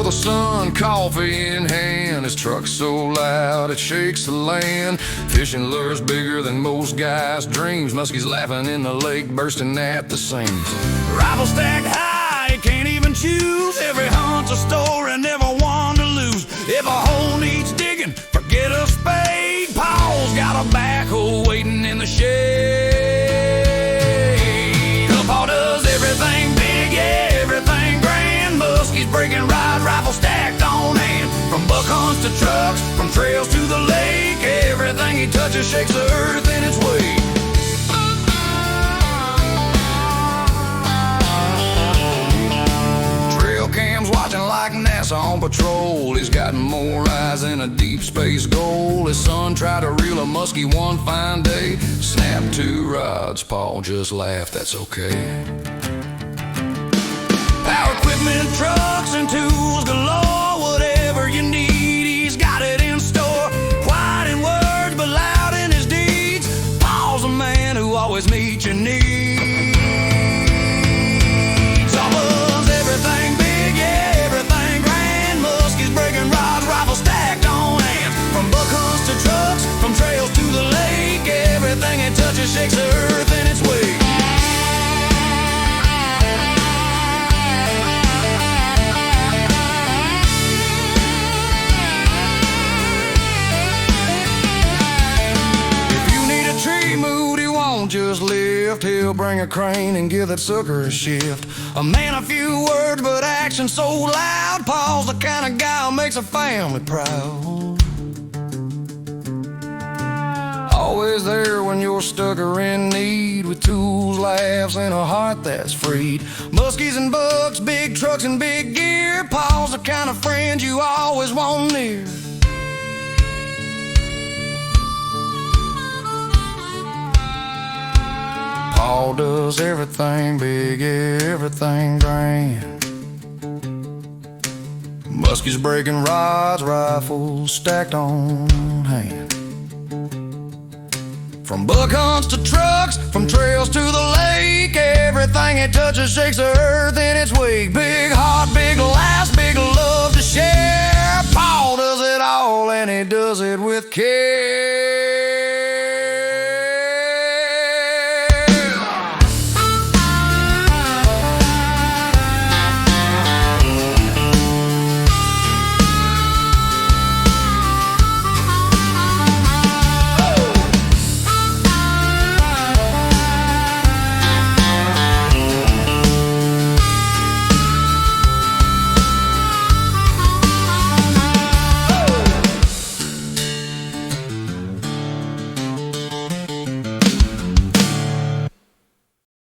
before the sun, coffee in hand. His truck's so loud it shakes the land. Fishing lures bigger than most guys' dreams. Muskies laughing in the lake, bursting at the seams. Rifle stacked high, can't even choose. Every hunt's a story, never one to lose. If a hole needs digging, forget a spade. Paul's got a backhoe waiting in the shade. Paul does everything big, yeah, everything grand. Muskies breaking rods, rifle stacked on hand. From buck hunts to trucks, from trails to the lake, everything he touches shakes the earth in its wake. Watching like NASA on patrol. He's got more eyes than a deep space goal. His son tried to reel a muskie one fine day. Snapped 2 rods, Paul just laughed, that's okay. Power equipment, trucks and tools galore. Whatever you need, he's got it in store. Quiet in words but loud in his deeds. Paul's a man who always meets your needs. Almost everything big, yeah, everything grand. Muskies breaking rods, rifle stacked on hands. From buck hunts to trucks, from trails to the lake, everything it touches shakes the earth in its wake. If you need a tree moved, he won't just lift. He'll bring a crane and give that sucker a shift. A man of few words, but action so loud. Paul's the kind of guy who makes a family proud. Always there when you're stuck or in need, with tools, laughs, and a heart that's freed. Muskies and bucks, big trucks and big gear. Paul's the kind of friend you always want near. Paul does everything big, everything grand. Muskies breaking rods, rifles stacked on hand. From buck hunts to trucks, from trails to the lake, everything it touches shakes the earth in its wake. Big heart, big laughs, big love to share. Paul does it all and he does it with care.